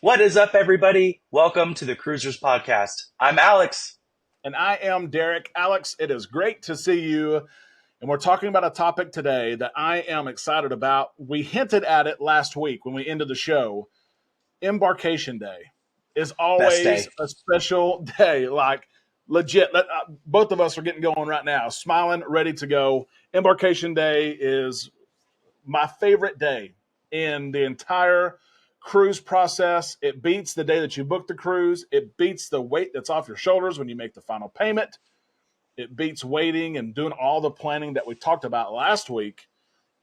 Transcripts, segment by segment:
What is up, everybody? Welcome to the Cruisers Podcast. I'm Alex. And I am Derek. Alex, it is great to see you. And we're talking about a topic today that I am excited about. We hinted at it last week when we ended the show. Embarkation Day is Best always day. a special day. Like, legit. Both of us are getting going right now, smiling, ready to go. Embarkation Day is my favorite day in the entire cruise process. It beats the day that you book the cruise. It beats the weight that's off your shoulders when you make the final payment. It beats waiting and doing all the planning that we talked about last week.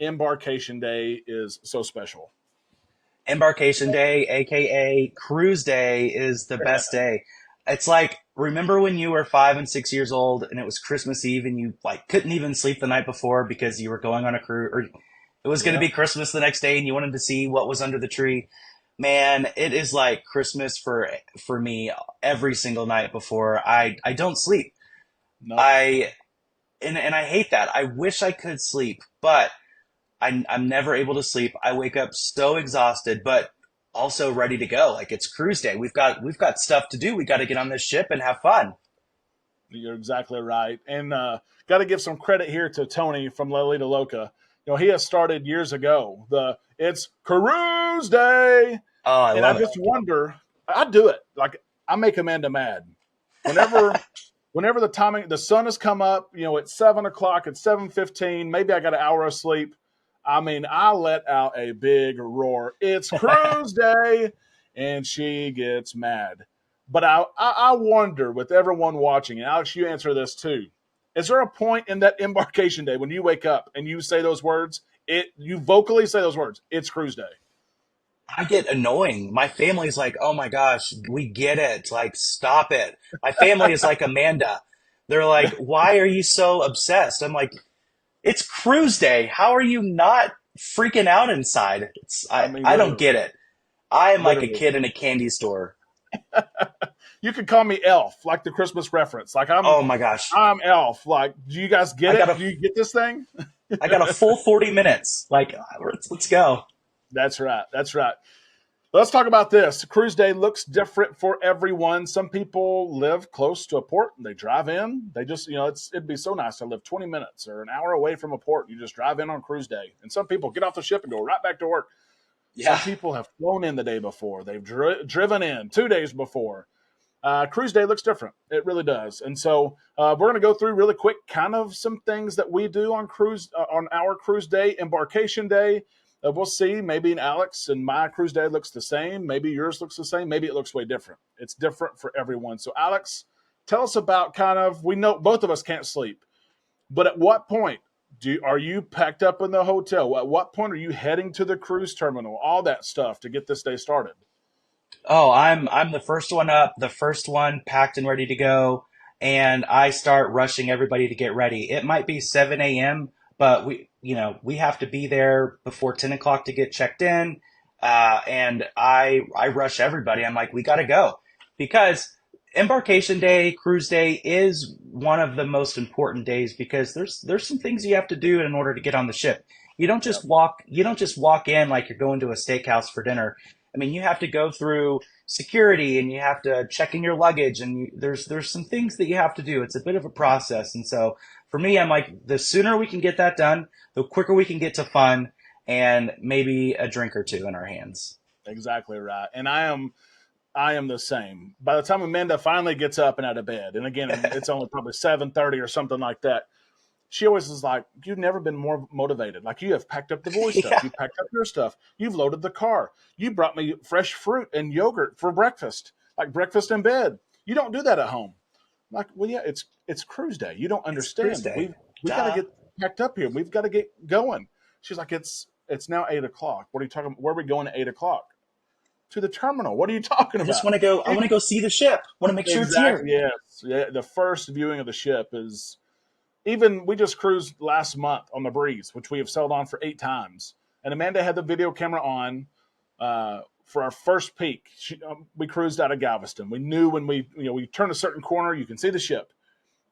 Embarkation Day is so special. Embarkation Day, aka Cruise Day, is the best day. It's like, remember when you were 5 and 6 years old and it was Christmas Eve and you like couldn't even sleep the night before because you were going on a cruise, or it was going to Yeah. be Christmas the next day and you wanted to see what was under the tree. Man, it is like Christmas for me every single night before. I don't sleep. No. I and I hate that. I wish I could sleep, but I'm never able to sleep. I wake up so exhausted, but also ready to go. Like it's cruise day. We've got stuff to do. We got to get on this ship and have fun. You're exactly right. And got to give some credit here to Tony from Lolita Loca. He has started years ago. It's Cruise Day. Oh, I And I love it. just wonder, I do it. Like, I make Amanda mad. Whenever whenever the sun has come up, it's 7 o'clock, it's 7:15, maybe I got an hour of sleep. I mean, I let out a big roar. It's cruise day, and she gets mad. But I wonder, with everyone watching, and Alex, you answer this too. Is there a point in that embarkation day when you wake up and you say those words? You vocally say those words. It's cruise day. I get annoying. My family's like, "Oh my gosh, we get it. Like, stop it." My family is like Amanda. They're like, "Why are you so obsessed?" I'm like, "It's cruise day. How are you not freaking out inside?" I I mean, I don't get literally, it. I am like a literally. kid in a candy store. You could call me Elf, like the Christmas reference. Like I'm, Oh my gosh. I'm Elf. Like, do you guys get I got it? a Do you get this thing? I got a full 40 minutes. Like, let's go. That's right. That's right. Let's talk about this. Cruise day looks different for everyone. Some people live close to a port and they drive in. They just, it'd be so nice to live 20 minutes or an hour away from a port. You just drive in on cruise day. And some people get off the ship and go right back to work. Some Yeah. people have flown in the day before. They've driven in 2 days before. Cruise day looks different. It really does. And so we're going to go through really quick kind of some things that we do on our cruise day, embarkation day. We'll see. Maybe in Alex and my cruise day looks the same. Maybe yours looks the same. Maybe it looks way different. It's different for everyone. So Alex, tell us about we know both of us can't sleep, but at what point are you packed up in the hotel? At what point are you heading to the cruise terminal? All that stuff to get this day started. Oh, I'm the first one up, the first one packed and ready to go, and I start rushing everybody to get ready. It might be 7 a.m., but we have to be there before 10 o'clock to get checked in. And I rush everybody. I'm like, we got to go because embarkation day, cruise day is one of the most important days because there's some things you have to do in order to get on the ship. Yeah. You don't just walk in like you're going to a steakhouse for dinner. I mean, you have to go through security and you have to check in your luggage and there's some things that you have to do. It's a bit of a process. And so for me, I'm like, the sooner we can get that done, the quicker we can get to fun and maybe a drink or two in our hands. Exactly right. And I am the same. By the time Amanda finally gets up and out of bed, and again, it's only probably 7:30 or something like that. She always is like, "You've never been more motivated. Like you have packed up the boy stuff. Yeah, You packed up your stuff. You've loaded the car. You brought me fresh fruit and yogurt for breakfast, like breakfast in bed. You don't do that at home." I'm like, well, yeah, it's cruise day. You don't it's cruise understand. day. We got to Duh. get packed up here. We've got to get going. She's like, it's now 8 o'clock. What are you talking? Where are we going at 8 o'clock? To the terminal. What are you talking I just about? want to go. I want to go see the ship. Want to make sure it's here. Exactly. Yes. Yeah. The first viewing of the ship is even. We just cruised last month on the Breeze, which we have sailed on for 8 times. And Amanda had the video camera on for our first peek. We cruised out of Galveston. We knew when we turn a certain corner, you can see the ship.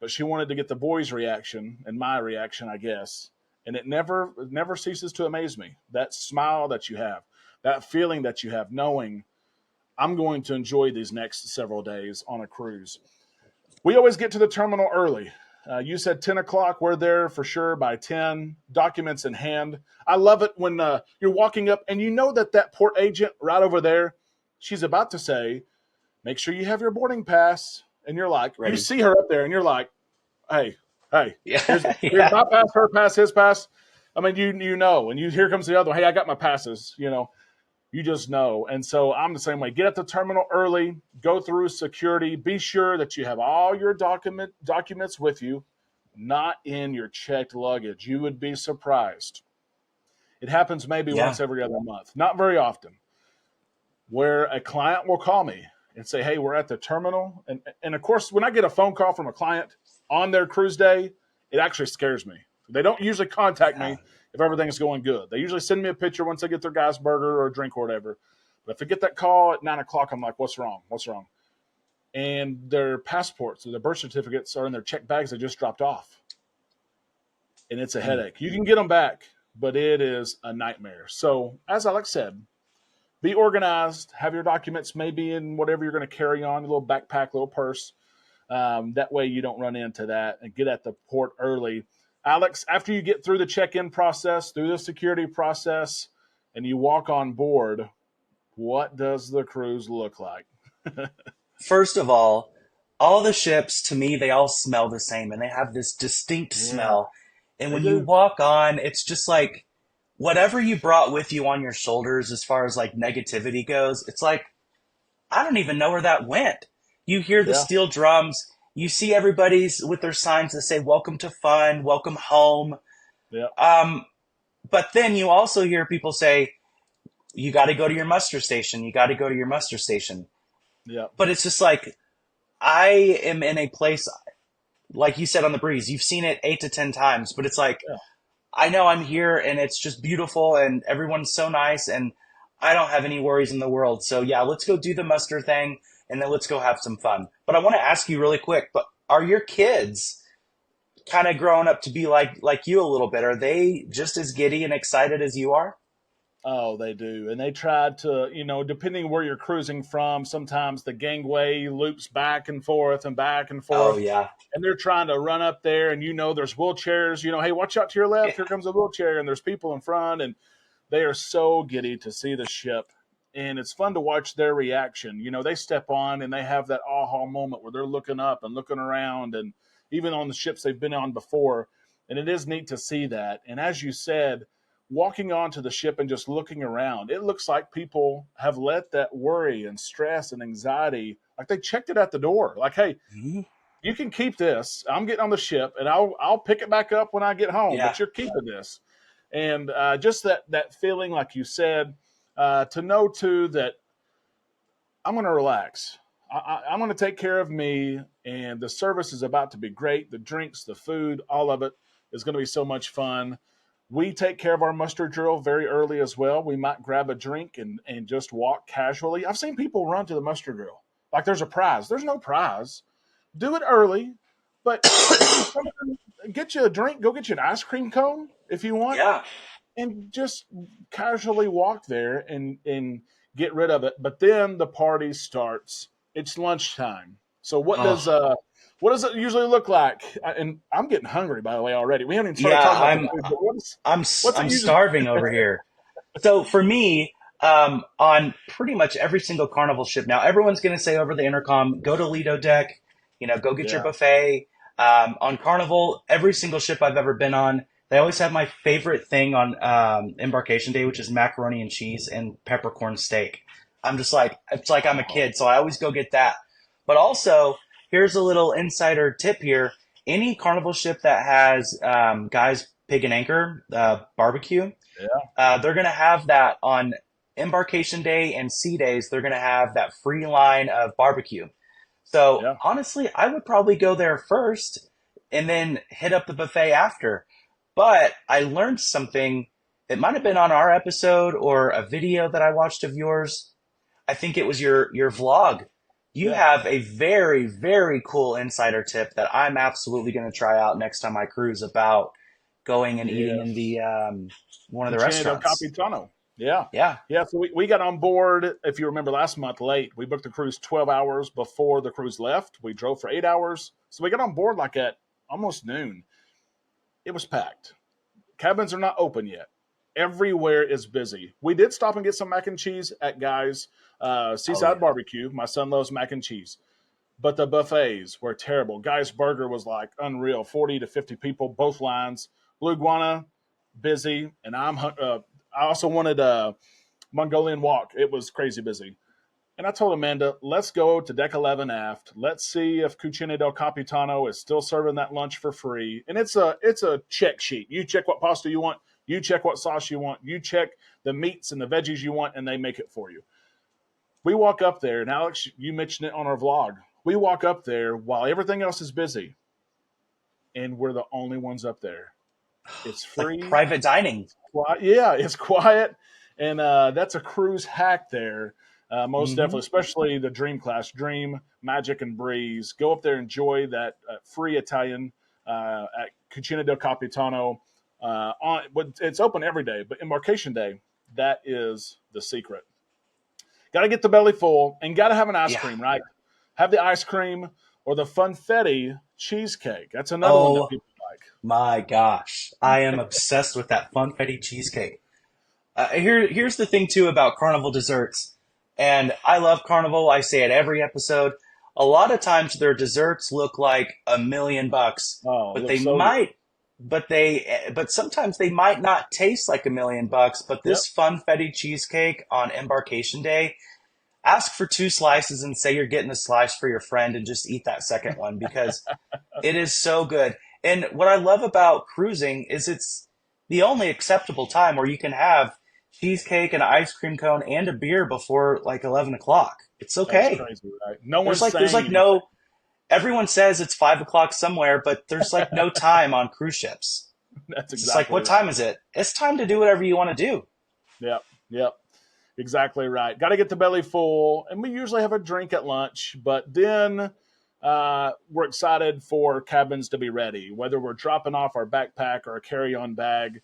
But she wanted to get the boys' reaction and my reaction, I guess. And it never ceases to amaze me. That smile that you have, that feeling that you have, knowing I'm going to enjoy these next several days on a cruise. We always get to the terminal early. You said 10 o'clock. We're there for sure by 10, documents in hand. I love it when you're walking up and you know that port agent right over there, she's about to say, make sure you have your boarding pass. And you're like, you Ready? see her up there and you're like, hey, hey, Yeah, here's yeah, my pass, her pass, his pass. I mean, you know, and here comes the other one. Hey, I got my passes, you just know. And so I'm the same way. Get at the terminal early, go through security, be sure that you have all your documents with you, not in your checked luggage. You would be surprised. It happens maybe yeah, once every other month, not very often, where a client will call me and say, hey, we're at the terminal. And of course, when I get a phone call from a client on their cruise day, it actually scares me. They don't usually contact yeah. me if everything's going good. They usually send me a picture once they get their guy's burger or a drink or whatever. But if I get that call at 9 o'clock, I'm like, what's wrong? What's wrong? And their passports or their birth certificates are in their checked bags they just dropped off. And it's a Mm. headache. You can get them back, but it is a nightmare. So, as Alex said, be organized, have your documents maybe in whatever you're going to carry on, a little backpack, little purse. That way you don't run into that, and get at the port early. Alex, after you get through the check-in process, through the security process, and you walk on board, what does the cruise look like? First of all the ships to me they all smell the same and they have this distinct Yeah, smell. And they when you do. walk on, it's just like whatever you brought with you on your shoulders as far as like negativity goes, it's like I don't even know where that went. You hear the Yeah, steel drums, you see everybody's with their signs that say welcome to fun, welcome home. yeah, Um, but then you also hear people say, you got to go to your muster station. You got to go to your muster station. yeah, But it's just like, I am in a place, like you said on the breeze, you've seen it 8 to 10 times, but it's like, yeah. I know I'm here and it's just beautiful and everyone's so nice and I don't have any worries in the world. So yeah, let's go do the muster thing and then let's go have some fun. But I want to ask you really quick, but are your kids kind of growing up to be like you a little bit? Are they just as giddy and excited as you are? Oh, they do. And they tried to, depending where you're cruising from, sometimes the gangway loops back and forth and back and Oh forth. yeah. And they're trying to run up there, and there's wheelchairs. Hey, watch out to your left. Yeah. Here comes a wheelchair, and there's people in front. And they are so giddy to see the ship. And it's fun to watch their reaction. They step on and they have that aha moment where they're looking up and looking around, and even on the ships they've been on before. And it is neat to see that. And as you said, walking onto the ship and just looking around, it looks like people have let that worry and stress and anxiety, like they checked it at the door. Like, hey, Mhm. you can keep this. I'm getting on the ship, and I'll pick it back up when I get home. Yeah. But you're keeping this, and just that feeling, like you said, to know too that I'm going to relax. I'm going to take care of me, and the service is about to be great. The drinks, the food, all of it is going to be so much fun. We take care of our muster drill very early as well. We might grab a drink and just walk casually. I've seen people run to the muster drill like there's a prize. There's no prize. Do it early, but get you something, get you a drink, go get you an ice cream cone if you want, Yeah. and just casually walk there and get rid of it. But then the party starts. It's lunchtime. So Oh, what does it usually look like? And I'm getting hungry, by the way, already. We haven't even started yeah. talking about the food, but what's it I'm usually? starving over here. So for me, on pretty much every single carnival ship now, everyone's going to say over the intercom, "Go to Lido Deck, go get your Yeah, buffet." On Carnival, every single ship I've ever been on, they always have my favorite thing on Embarkation Day, which is macaroni and cheese and peppercorn steak. I'm just like, it's like I'm a oh, kid, so I always go get that. But also, here's a little insider tip here: any Carnival ship that has guys pig and anchor barbecue, yeah, they're going to have that on Embarkation Day and Sea Days. They're going to have that free line of barbecue. So yeah, honestly, I would probably go there first and then hit up the buffet after. But I learned something. It might have been on our episode or a video that I watched of yours. I think it was your vlog. You yeah, have a very, very cool insider tip that I'm absolutely going to try out next time I cruise about going and eating in yes. the one of the Cucina del restaurants. Capitano. Yeah. Yeah. Yeah. So we got on board, if you remember last month, late. We booked the cruise 12 hours before the cruise left. We drove for 8 hours. So we got on board like at almost noon. It was packed. Cabins are not open yet. Everywhere is busy. We did stop and get some mac and cheese at Guy's Oh Seaside yeah. Barbecue. My son loves mac and cheese. But the buffets were terrible. Guy's Burger was like unreal, 40 to 50 people, both lines. Blue Guana, busy. And I also wanted a Mongolian Walk. It was crazy busy. And I told Amanda, let's go to Deck 11 aft. Let's see if Cucina del Capitano is still serving that lunch for free. And it's a check sheet. You check what pasta you want. You check what sauce you want. You check the meats and the veggies you want, and they make it for you. We walk up there, and Alex, you mentioned it on our vlog. We walk up there while everything else is busy, and we're the only ones up there. It's It's like free. private dining. Quiet. Yeah, it's quiet, and that's a cruise hack there. Most Hmm. definitely, especially the Dream class, Dream, Magic, and Breeze. Go up there, enjoy that free Italian at Cucina del Capitano. It's open every day, but Embarkation Day, that is the secret. Got to get the belly full and got to have an ice Yeah. cream, right? Have the ice cream or the funfetti cheesecake. That's another one that Oh people like. my gosh. I am obsessed with that funfetti cheesecake. Here's the thing too about carnival desserts, and I love carnival. I say it every episode. A lot of times their desserts look like $1 million, Oh, it but looks so good. but sometimes they might not taste like $1 million. But Yep, this funfetti cheesecake on Embarkation Day, ask for 2 slices and say you're getting a slice for your friend, and just eat that second one because it is so good. And what I love about cruising is it's the only acceptable time where you can have cheesecake and ice cream cone and a beer before like 11 o'clock. It's that's okay. crazy, right? No There's one's like there's saying like anything. no everyone says it's 5 o'clock somewhere, but there's like no time on cruise ships. That's It's just like, exactly what right. time is it? It's time to do whatever you want to do. Yep, yep, exactly right. Got to get the belly full, and we usually have a drink at lunch, but then we're excited for cabins to be ready, whether we're dropping off our backpack or a carry-on bag,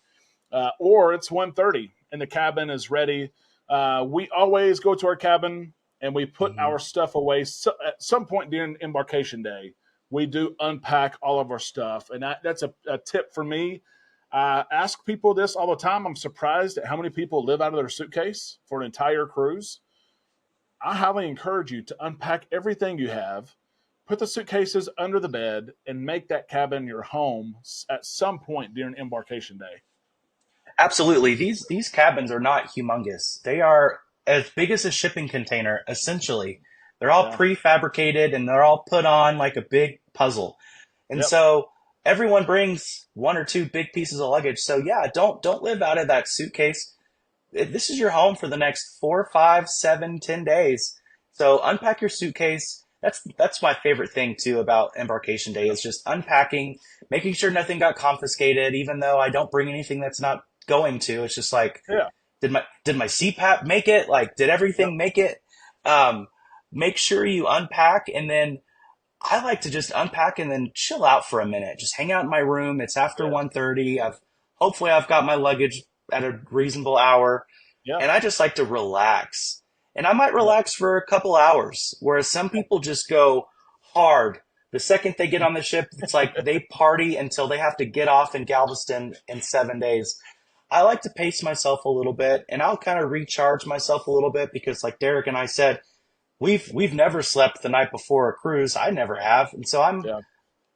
or it's 1:30 and the cabin is ready. We always go to our cabin and we put Hmm. our stuff away. So at some point during embarkation day, we do unpack all of our stuff, and that's a tip for me. Ask people this all the time. I'm surprised at how many people live out of their suitcase for an entire cruise. I highly encourage you to unpack everything you have, put the suitcases under the bed, and make that cabin your home at some point during embarkation day. Absolutely. These cabins are not humongous. They are as big as a shipping container, essentially. They're all Yeah. prefabricated and they're all put on like a big puzzle. And Yep. so everyone brings one or two big pieces of luggage. So yeah, don't live out of that suitcase. This is your home for the next 4, 5, 7, 10 days. So unpack your suitcase. That's my favorite thing too about embarkation day Yep. is just unpacking, making sure nothing got confiscated, even though I don't bring anything that's not going to. It's just like, Yeah. did my CPAP make it? Like, did Yep. everything make it? Um, Make sure you unpack, and then I like to just unpack and then chill out for a minute. Just hang out in my room. It's after Yeah. 1:30. Hopefully I've got my luggage at a reasonable hour, Yep. and I just like to relax. And I might Yep. relax for a couple hours, whereas some people just go hard. The second they get on the ship, it's like they party until they have to get off in Galveston in 7 days. I like to pace myself a little bit, and I'll kind of recharge myself a little bit because, like Derek and I said, we've never slept the night before a cruise. I never have, and so I'm Yeah.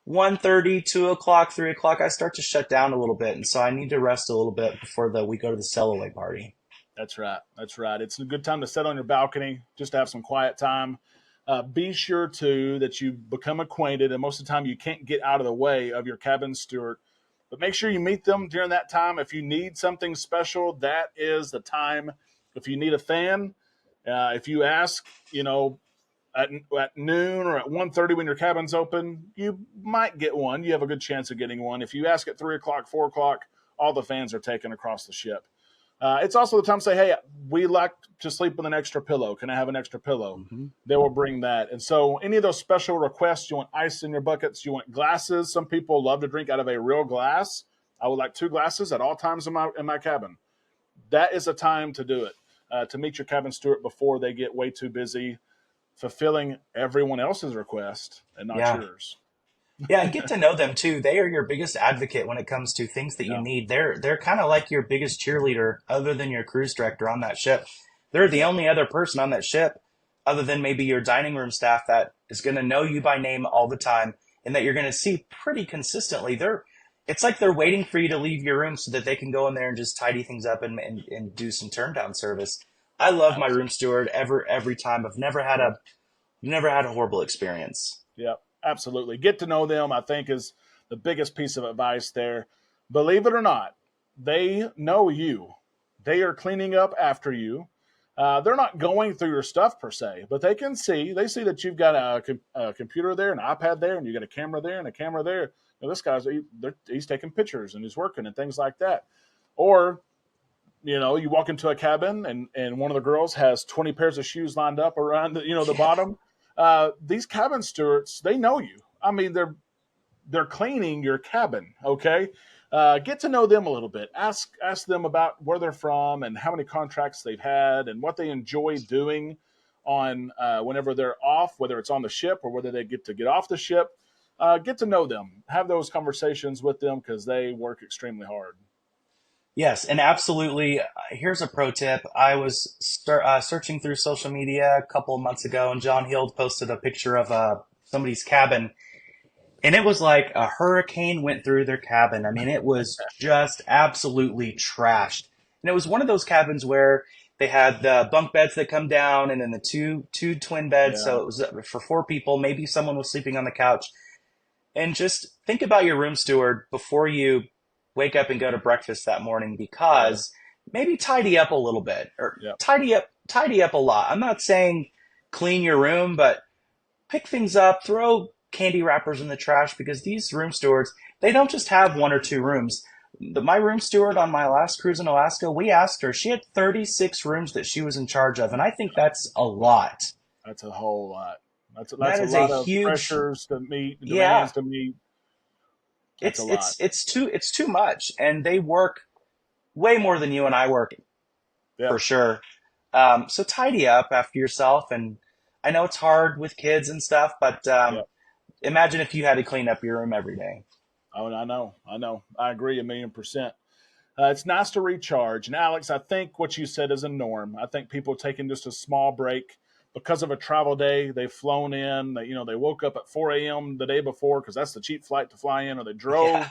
1:30, 2 o'clock, 3 o'clock. I start to shut down a little bit, and so I need to rest a little bit before we go to the sailaway party. That's right. That's right. It's a good time to sit on your balcony, just to have some quiet time. Be sure too that you become acquainted, and most of the time you can't get out of the way of your cabin steward. But make sure you meet them during that time. If you need something special, that is the time. If you need a fan, if you ask, at noon or at 1:30 when your cabin's open, you might get one. You have a good chance of getting one. If you ask at 3 o'clock, 4 o'clock, all the fans are taken across the ship. It's also the time to say, hey, we like to sleep with an extra pillow. Can I have an extra pillow? Hmm. They will bring that. And so, any of those special requests, you want ice in your buckets, you want glasses. Some people love to drink out of a real glass. I would like 2 glasses at all times in my cabin. that is a time to do it, to meet your cabin steward before they get way too busy fulfilling everyone else's request and not Yeah. yours. Yeah, and get to know them too. They are your biggest advocate when it comes to things that you Yeah. need. They're kind of like your biggest cheerleader other than your cruise director on that ship. They're the Yep. only other person on that ship other than maybe your dining room staff that is going to know you by name all the time and that you're going to see pretty consistently. It's like they're waiting for you to leave your room so that they can go in there and just tidy things up and do some turn down service. I love my room Absolutely. steward every time. Yep. Never had a horrible experience. Yep. Absolutely. Get to know them, I think, is the biggest piece of advice there. Believe it or not, they know you. They are cleaning up after you. They're not going through your stuff per se, but they see that you've got a computer there, an iPad there, and you got a camera there and a camera there. You know, this guy's he's taking pictures and he's working and things like that. Or you walk into a cabin and one of the girls has 20 pairs of shoes lined up around the bottom. These cabin stewards, they know you. I mean, they're cleaning your cabin. Okay, get to know them a little bit. Ask them about where they're from and how many contracts they've had and what they enjoy doing on whenever they're off, whether it's on the ship or whether they get to get off the ship. Get to know them. Have those conversations with them because they work extremely hard. Yes, and absolutely. Here's a pro tip. I was searching through social media a couple of months ago, and John Hild posted a picture of somebody's cabin, and it was like a hurricane went through their cabin. I mean, it was just absolutely trashed. And it was one of those cabins where they had the bunk beds that come down, and then the two twin beds. Yeah, So it was for four people. Maybe someone was sleeping on the couch. And just think about your room steward before you wake up and go to breakfast that morning yeah, because maybe tidy up a little bit or yeah. tidy up a lot. I'm not saying clean your room, but pick things up, throw candy wrappers in the trash because these room stewards, they don't just have one or two rooms. My room steward on my last cruise in Alaska, we asked her, she had 36 rooms that she was in charge of, and I think that's a lot. That's a whole lot. That's That a is a lot of huge, pressures to meet, demands yeah, to meet. That's a lot. it's too much, and they work way more than you and I work Yep. for sure. So tidy up after yourself, and I know it's hard with kids and stuff, but Yep. imagine if you had to clean up your room every day. Oh, and I know. I know. I agree 1,000,000%. It's nice to recharge. And Alex, I think what you said is a norm. I think people taking just a small break because of a travel day. They've flown in. They woke up at 4 a.m. the day before because that's the cheap flight to fly in, or they Yeah, drove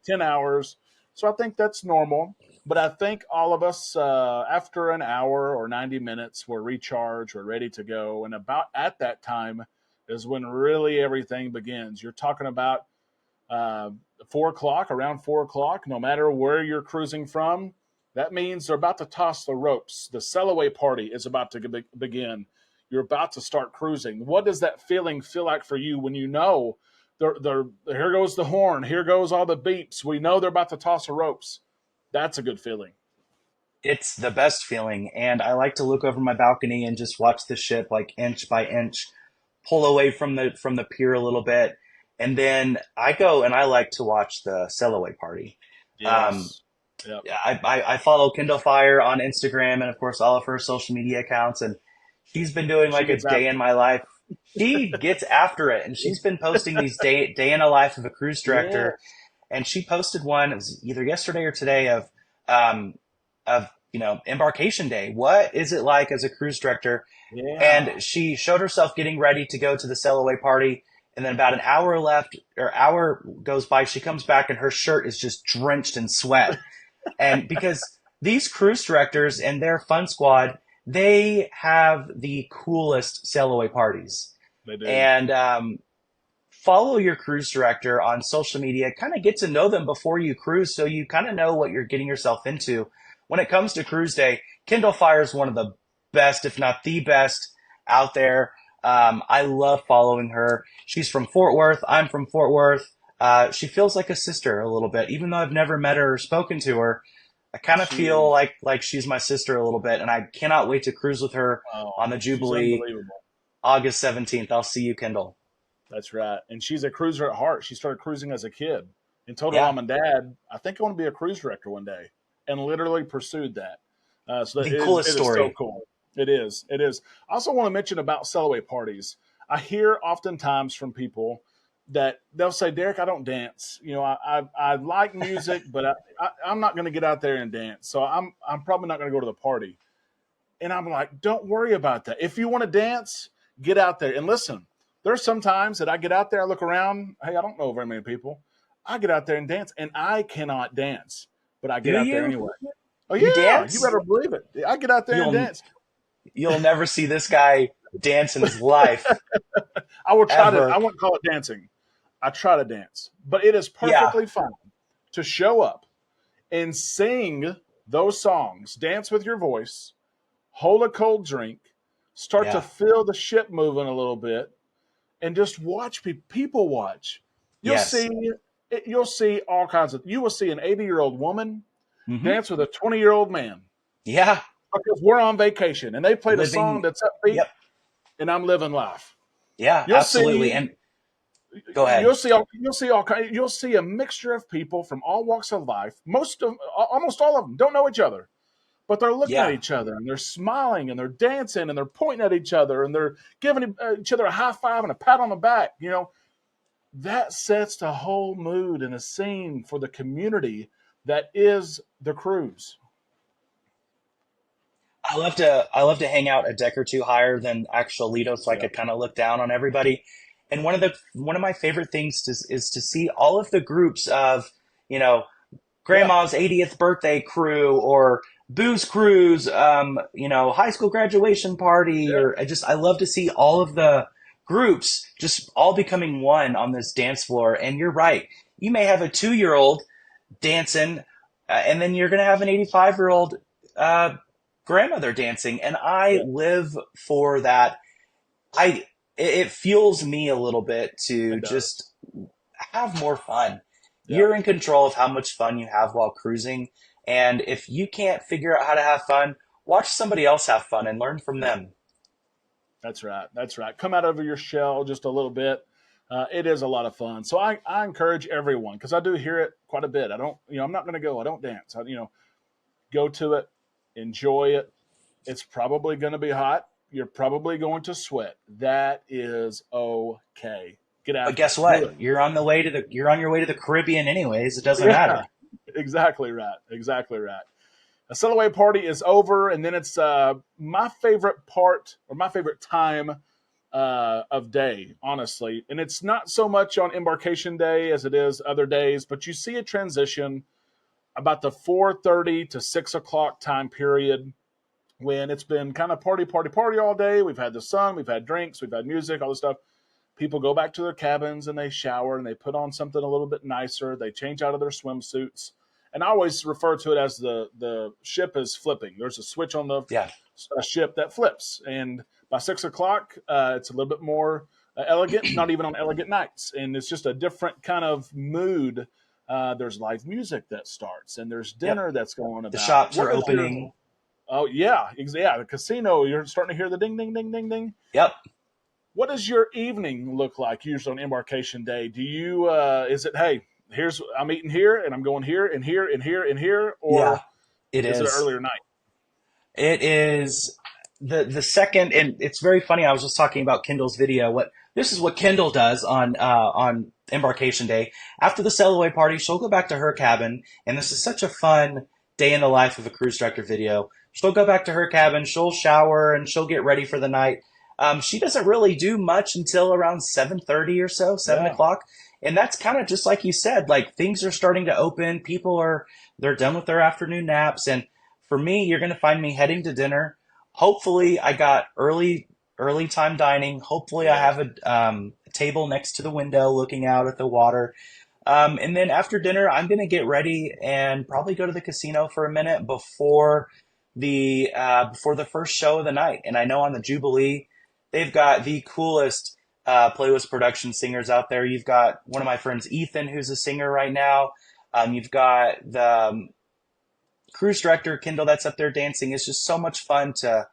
10 hours. So I think that's normal. But I think all of us, after an hour or 90 minutes, we're recharged, we're ready to go. And about at that time is when really everything begins. You're talking about uh, 4 o'clock, around 4 o'clock, no matter where you're cruising from. That means they're about to toss the ropes. The sailaway party is about to begin. You're about to start cruising. What does that feeling feel like for you when you know here goes the horn, here goes all the beeps. We know they're about to toss the ropes. That's a good feeling. it's the best feeling, and I like to look over my balcony and just watch the ship like inch by inch pull away from the pier a little bit, and then I go and I like to watch the Sailaway party. Um, Yes. Yep. I follow Kindle Fire on Instagram and of course all of her social media accounts, and she's been doing She like a gets day in after my life. She gets after it, and it. she's been posting these day in a life of a cruise director. Yes. And she posted one. It was either yesterday or today um, of embarkation day. What is it like as a cruise director? Yeah. And she showed herself getting ready to go to the sailaway party. And then about an hour left, or hour goes by, she comes back and her shirt is just drenched in sweat. And because these cruise directors and their fun squad, they have the coolest sailaway parties. They do. And follow your cruise director on social media, kind of get to know them before you cruise so you kind of know what you're getting yourself into. When it comes to cruise day, Kindle Fire is one of the best, if not the best, out there. I love following her. She's from Fort Worth. I'm from Fort Worth. She feels like a sister a little bit, even though I've never met her or spoken to her. I kind of She feel is. like she's my sister a little bit, and I cannot wait to cruise with her Oh, on the she's Jubilee, unbelievable. August 17th. I'll see you, Kindle. That's right. And she's a cruiser at heart. She started cruising as a kid and told her Yeah, mom and dad, I think I want to be a cruise director one day, and literally pursued that. So The coolest it is so story. cool. It is. It is. I also want to mention about Sellaway parties. I hear oftentimes from people that they'll say, Derek, I don't dance. You know, I like music, but I'm not going to get out there and dance. So I'm probably not going to go to the party. And I'm like, don't worry about that. If you want to dance, get out there. And listen, there's some times that I get out there, I look around. Hey, I don't know very many people. I get out there and dance, and I cannot dance, but I Do get out there you? anyway. Oh You yeah, you dance? better believe it. I get out there and You'll dance. you'll never see this guy dance in his life I will try to. I ever. won't call it dancing. I try to dance, but it is Yeah, perfectly fine to show up and sing those songs, dance with your voice, hold a cold drink, start to yeah, feel the ship moving a little bit, and just watch people watch. You'll see yes. you'll see all kinds of. You will see an 80-year-old woman Hmm. dance with a 20-year-old man Yeah, because we're on vacation and they played a song living. that's upbeat, Yep. and I'm living life. Yeah, You'll absolutely. see And go ahead. you'll see a mixture of people from all walks of life. Almost all of them don't know each other, but they're looking at Yeah. each other and they're smiling and they're dancing and they're pointing at each other and they're giving each other a high five and a pat on the back. You know, that sets the whole mood and the scene for the community that is the cruise. I love to hang out a deck or two higher than actual Lido so I Yeah, could kind of look down on everybody. And one of my favorite things is to see all of the groups of, you know, yeah, grandma's 80th birthday crew or booze cruise, high school graduation party, yeah, or I love to see all of the groups just all becoming one on this dance floor. And you're right. You may have a 2-year-old dancing, and then you're going to have an 85-year-old uh, grandmother dancing. And I yeah. live for that. It fuels me a little bit to It does. just have more fun. Yeah, You're in control of how much fun you have while cruising. And if you can't figure out how to have fun, watch somebody else have fun and learn from yeah. them. That's right. That's right. Come out of your shell just a little bit. It is a lot of fun. So I encourage everyone because I do hear it quite a bit. I don't, I'm not going to go. I don't dance. Go to it, enjoy it. It's probably going to be hot. You're probably going to sweat. That is okay. Get But after guess it. Do what? it. You're on your way to the Caribbean anyways. It doesn't Yeah, matter. exactly right. Exactly right. A sailaway party is over, and then it's my favorite part or my favorite time of day, honestly. And it's not so much on embarkation day as it is other days, but you see a transition about the 4:30 to 6 o'clock time period when it's been kind of party, party, party all day. We've had the sun, we've had drinks, we've had music, all this stuff. People go back to their cabins and they shower and they put on something a little bit nicer. They change out of their swimsuits. And I always refer to it as the ship is flipping. There's a switch on the Yeah. ship that flips. And by 6 o'clock, it's a little bit more elegant, not even on elegant nights. And it's just a different kind of mood. There's live music that starts and there's Yep. dinner that's going The about. shops are opening. Oh, yeah, yeah, the casino, you're starting to hear the ding, ding, ding, ding, ding. Yep. What does your evening look like usually on embarkation day? Do you is it hey, here's I'm eating here and I'm going here and here and here and here, Yeah, or it is it an is. earlier night? It is the second, and it's very funny. I was just talking about Kendall's video. What this is what Kendall does on embarkation day. After the sail away party, she'll go back to her cabin, and this is such a fun day in the life of a cruise director video. She'll go back to her cabin, she'll shower, and she'll get ready for the night. She doesn't really do much until around 7:30 or so, seven Yeah, o'clock, and that's kind of just like you said. Like things are starting to open. They're done with their afternoon naps, and for me, you're going to find me heading to dinner. Hopefully, I got early time dining. Hopefully, I yeah, have a table next to the window looking out at the water. And then after dinner, I'm going to get ready and probably go to the casino for a minute before the first show of the night. And I know on the Jubilee, they've got the coolest playlist production singers out there. You've got one of my friends, Ethan, who's a singer right now. You've got the cruise director Kendall that's up there dancing. It's just so much fun to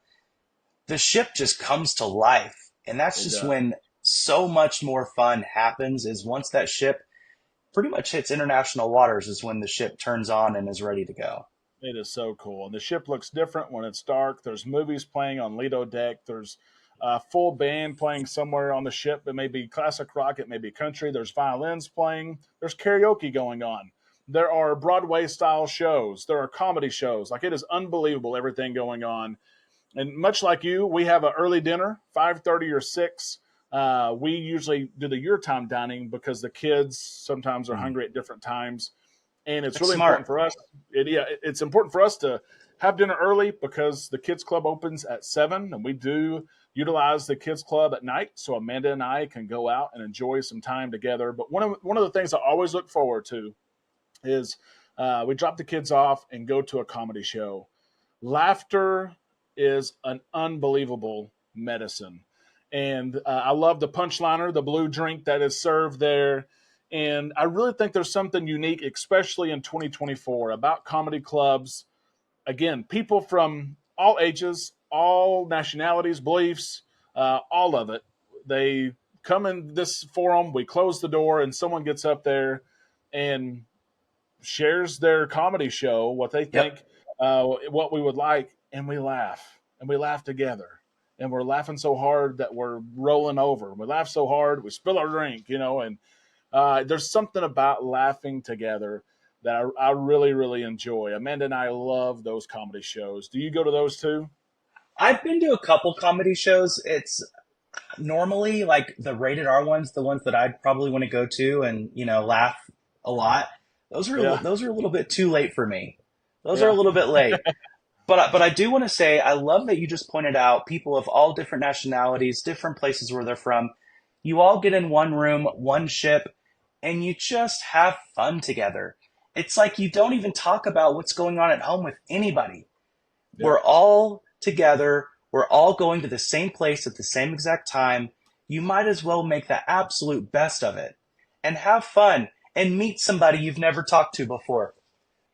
the ship just comes to life. And that's it just does. when so much more fun happens is once that ship pretty much hits international waters is when the ship turns on and is ready to go. It is so cool. And the ship looks different when it's dark. There's movies playing on Lido deck. There's a full band playing somewhere on the ship. It may be classic rock, it may be country. There's violins playing. There's karaoke going on. There are Broadway style shows. There are comedy shows. Like, it is unbelievable everything going on. And much like you, we have an early dinner, 5:30 or 6. We usually do the your time dining because the kids sometimes are Mm. hungry at different times, and it's That's really important smart. for us. It's important for us to have dinner early because the kids club opens at 7, and we do utilize the kids club at night, so Amanda and I can go out and enjoy some time together. But one of the things I always look forward to is we drop the kids off and go to a comedy show. Laughter is an unbelievable medicine. And I love the punchliner, the blue drink that is served there. And I really think there's something unique, especially in 2024, about comedy clubs. Again, people from all ages, all nationalities, beliefs, all of it. They come in this forum, we close the door, and someone gets up there and shares their comedy show, what they Yep. think, what we would like, and we laugh together, and we're laughing so hard that we're rolling over. We laugh so hard we spill our drink, and there's something about laughing together that I really really enjoy. Amanda and I love those comedy shows. Do you go to those too? I've been to a couple comedy shows. It's normally like the rated R ones, the ones that I'd probably want to go to and laugh a lot. Yeah, Those are a little bit too late for me. Those are a yeah, little bit late. But I do want to say I love that you just pointed out people of all different nationalities, different places where they're from. You all get in one room, one ship, and you just have fun together. It's like you don't even talk about what's going on at home with anybody. yeah. We're all together. We're all going to the same place at the same exact time. You might as well make the absolute best of it and have fun and meet somebody you've never talked to before.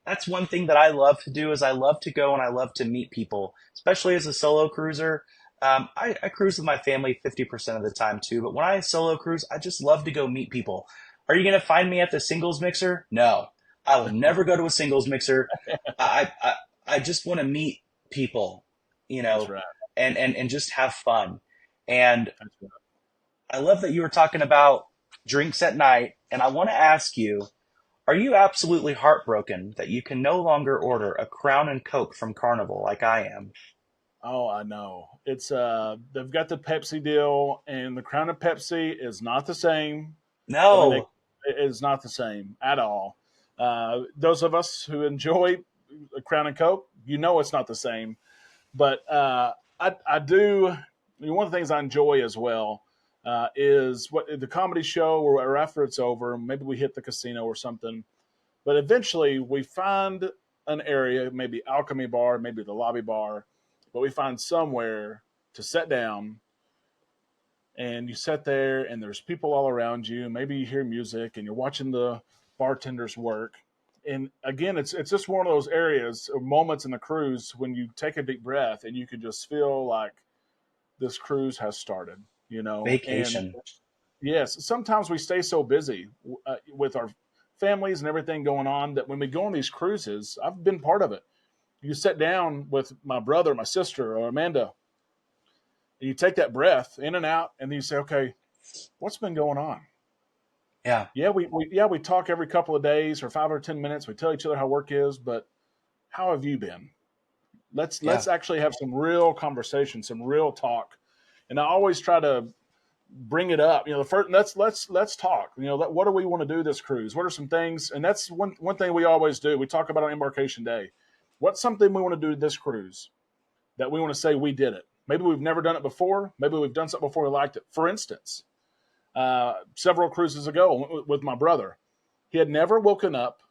That's one thing that I love to do is I love to go and I love to meet people, especially as a solo cruiser. I cruise with my family 50% of the time too, but when I solo cruise, I just love to go meet people. Are you going to find me at the singles mixer? No, I will never go to a singles mixer. I, I just want to meet people, you That's know, right. and just have fun. And That's right. I love that you were talking about drinks at night. And I want to ask you, are you absolutely heartbroken that you can no longer order a Crown and Coke from Carnival like I am? Oh, I know. It's they've got the Pepsi deal, and the Crown of Pepsi is not the same. I mean, No. it is not the same at all. Those of us who enjoy a Crown and Coke, it's not the same. But I do. I mean, one of the things I enjoy as well is what the comedy show, or after it's over, maybe we hit the casino or something. But eventually, we find an area, maybe Alchemy Bar, maybe the lobby bar, but we find somewhere to sit down, and you sit there and there's people all around you. Maybe you hear music and you're watching the bartenders work. And again, it's just one of those areas or moments in the cruise when you take a deep breath and you can just feel like this cruise has started, And Vacation. yes, sometimes we stay so busy with our families and everything going on that when we go on these cruises, I've been part of it. You sit down with my brother, my sister, or Amanda, and you take that breath in and out, and then you say, "Okay, what's been going on?" Yeah. Yeah, we talk every couple of days or 5 or 10 minutes. We tell each other how work is, but how have you been? Let's Yeah. actually have some real conversation, some real talk. And I always try to bring it up. The first let's talk. What do we want to do this cruise? What are some things? And that's one thing we always do. We talk about on Embarkation Day. What's something we want to do this cruise that we want to say we did it? Maybe we've never done it before. Maybe we've done something before we liked it. For instance, several cruises ago with my brother, he had never woken up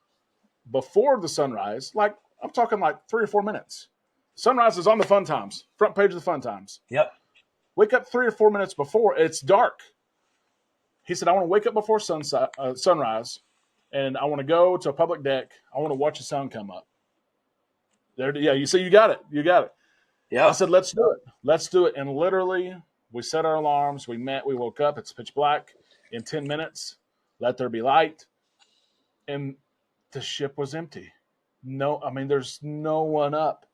before the sunrise. Like, I'm talking like 3 or 4 minutes. Sunrise is on the Fun Times, front page of the Fun Times. Yep. Wake up 3 or 4 minutes before it's dark. He said, I want to wake up before sunrise, and I want to go to a public deck. I want to watch the sun come up. There, yeah, you see, you got it. You got it. I Yep. said, let's do it. Let's do it. And literally, we set our alarms. We met. We woke up. It's pitch black. In 10 minutes, let there be light. And the ship was empty. No, I mean, there's no one up.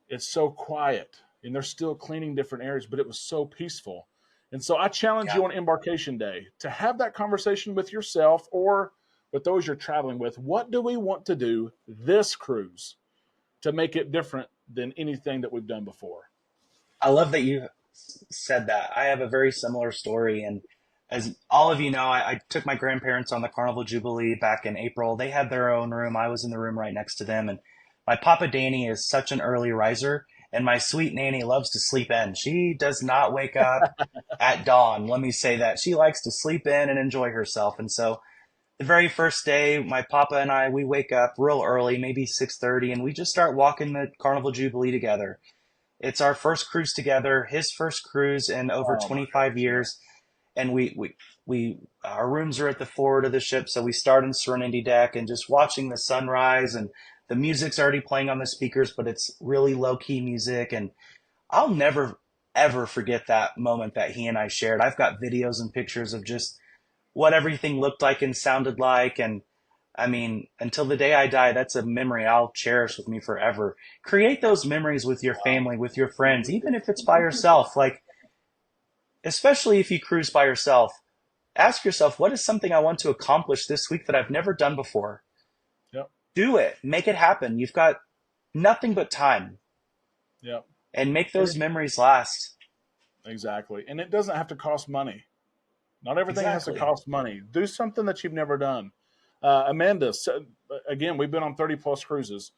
It's so quiet, and they're still cleaning different areas, but it was so peaceful. And so I challenge Yeah. you on embarkation day to have that conversation with yourself or with those you're traveling with. What do we want to do this cruise to make it different than anything that we've done before? I love that you said that. I have a very similar story. And as all of you know, I took my grandparents on the Carnival Jubilee back in April. They had their own room. I was in the room right next to them. And my Papa Danny is such an early riser. And my sweet nanny loves to sleep in. She does not wake up at dawn. Let me say that. She likes to sleep in and enjoy herself. And so the very first day, my papa and I, we wake up real early, maybe 6:30, and we just start walking the Carnival Jubilee together. It's our first cruise together, his first cruise in over Oh my 25 goodness, yeah. years. And we our rooms are at the forward of the ship, so we start in Serenity Deck and just watching the sunrise, and the music's already playing on the speakers, but it's really low key music. And I'll never ever forget that moment that he and I shared. I've got videos and pictures of just what everything looked like and sounded like. And I mean, until the day I die, that's a memory I'll cherish with me forever. Create those memories with your Wow. family, with your friends, even if it's by yourself. Like, especially if you cruise by yourself, ask yourself, what is something I want to accomplish this week that I've never done before? Yep. Do it, make it happen. You've got nothing but time, Yep. and make And those memories last. exactly. And it doesn't have to cost money. Not everything has to Exactly. cost money. Do something that you've never done. Amanda said, again, we've been on 30 plus cruises.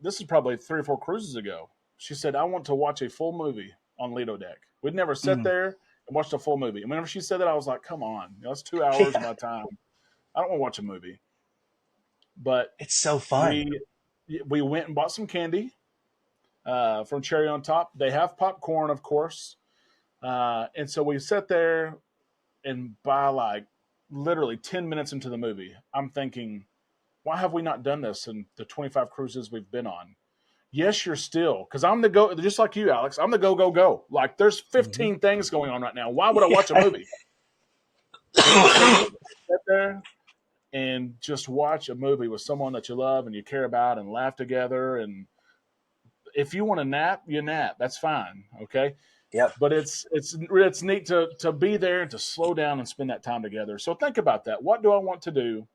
This is probably 3 or 4 cruises ago. She said, I want to watch a full movie on Lido Deck. We'd never sat Mm. there and watched a full movie. And whenever she said that, I was like, come on. That's 2 hours of Yeah, my time. I don't want to watch a movie. But it's so fun. we we went and bought some candy from Cherry on Top. They have popcorn, of course. And so we sat there, and by like literally 10 minutes into the movie, I'm thinking, why have we not done this in the 25 cruises we've been on? Yes, you're still, because I'm the go, just like you, Alex. I'm the go, go, go. Like there's Hmm. 15 things going on right now. Why would I watch a Yeah. movie? But it's so good to sit there and just watch a movie with someone that you love and you care about and laugh together. And if you want to nap, you nap. That's fine. Okay. Yep. But it's neat to be there and to slow down and spend that time together. So think about that. What do I want to do?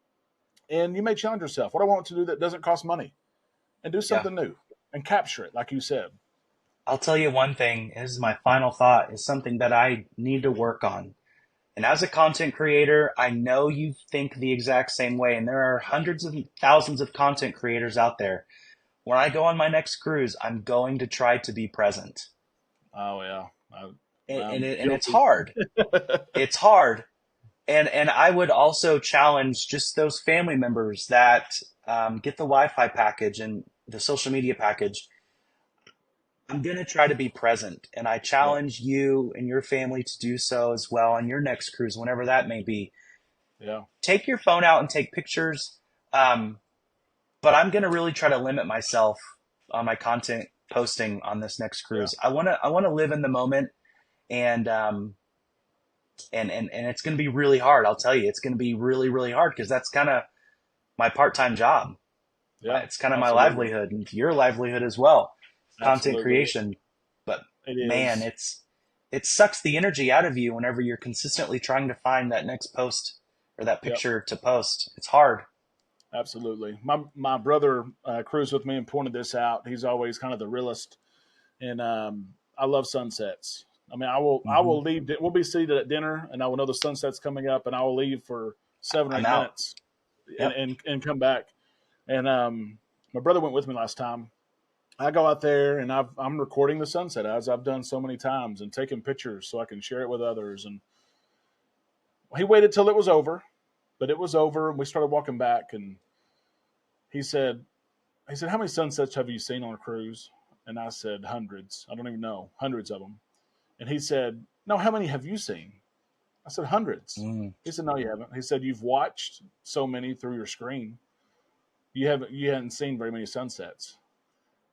And you may challenge yourself. What do I want to do that doesn't cost money? And do Yeah. something new and capture it, like you said. I'll tell you one thing, this is my final thought, is something that I need to work on. And as a content creator, I know you think the exact same way, and there are hundreds of thousands of content creators out there. When I go on my next cruise, I'm going to try to be present. Oh yeah, And, I'm and it's guilty. hard. It's hard. And I would also challenge just those family members that get the Wi-Fi package and the social media package. I'm going to try to be present, and I Yep. challenge you and your family to do so as well on your next cruise, whenever that may be. Yeah. Take your phone out and take pictures, um, but I'm going to really try to limit myself on my content posting on this next Yeah. cruise. I want to live in the moment, and and it's going to be really hard. I'll tell you, it's going to be really really hard because that's kind of my part-time job. Yeah. It's kind of my Absolutely. livelihood and your livelihood as well, content Absolutely. creation. But It man, is. it sucks the energy out of you whenever you're consistently trying to find that next post or that Yep. picture to post. It's hard. Absolutely. My brother cruised with me and pointed this out. He's always kind of the realist, and I love sunsets. I mean, I Hmm. will leave. We'll be seated at dinner, and I will know the sunset's coming up, and I will leave for seven or I'm eight out. minutes, and Yep. come back. And my brother went with me last time. I go out there and I'm recording the sunset as I've done so many times and taking pictures so I can share it with others. And he waited till it was over, but it was over, and we started walking back. And he said, how many sunsets have you seen on a cruise? And I said, hundreds. I don't even know, hundreds of them. And he said, no, how many have you seen? I said, hundreds. Mm. He said, no, you haven't. He said, you've watched so many through your screen. You hadn't seen very many sunsets.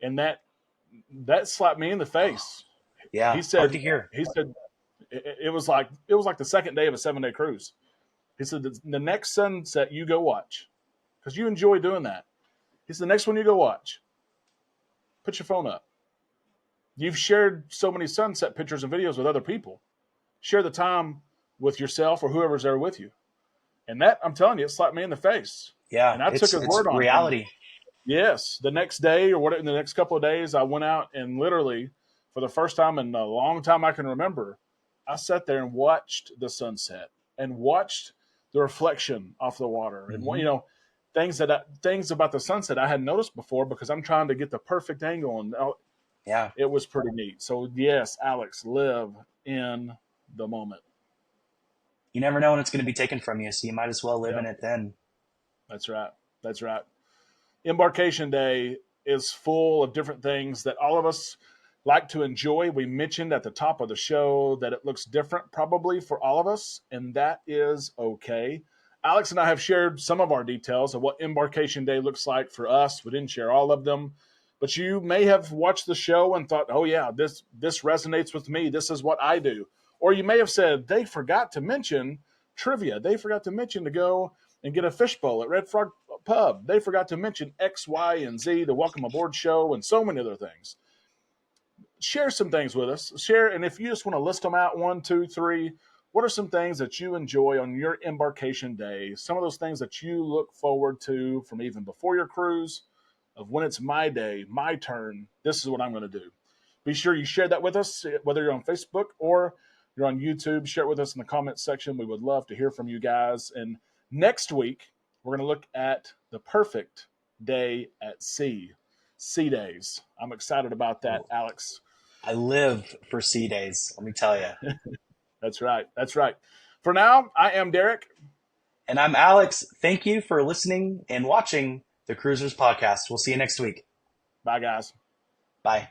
And that slapped me in the Oh, face. He yeah. Hard said to hear. he said it was like the second day of a 7 day cruise. He said the next sunset you go watch because you enjoy doing that. He said, the next one you go watch, put your phone up. You've shared so many sunset pictures and videos with other people. Share the time with yourself or whoever's there with you. And that, I'm telling you, it slapped me in the face. Yeah, And I took his it's word on it. And reality. yes, the next day or what, in the next couple of days, I went out and literally, for the first time in a long time I can remember, I sat there and watched the sunset and watched the reflection off the water. And Hmm. things about the sunset I hadn't noticed before because I'm trying to get the perfect angle, and Yeah. it was pretty neat. So yes, Alex, live in the moment. You never know when it's going to be taken from you, so you might as well live Yeah, in it then. that's right. That's right. Embarkation Day is full of different things that all of us like to enjoy. We mentioned at the top of the show that it looks different probably for all of us, and that is okay. Alex and I have shared some of our details of what Embarkation Day looks like for us. We didn't share all of them, but you may have watched the show and thought, "Oh yeah, this resonates with me. This is what I do." Or you may have said, "They forgot to mention trivia. They forgot to mention to go and get a fishbowl at Red Frog Pub. They forgot to mention X, Y, and Z, the Welcome Aboard show, and so many other things." Share some things with us. Share, and if you just want to list them out, one, two, three, what are some things that you enjoy on your embarkation day? Some of those things that you look forward to from even before your cruise, of when it's my day, my turn, this is what I'm going to do. Be sure you share that with us, whether you're on Facebook or you're on YouTube. Share it with us in the comments section. We would love to hear from you guys. And next week, we're going to look at the perfect day at sea, sea days. I'm excited about that, Oh, Alex. I live for sea days, let me tell you. That's right. That's right. For now, I am Derek. And I'm Alex. Thank you for listening and watching the Cruisers Podcast. We'll see you next week. Bye, guys. Bye.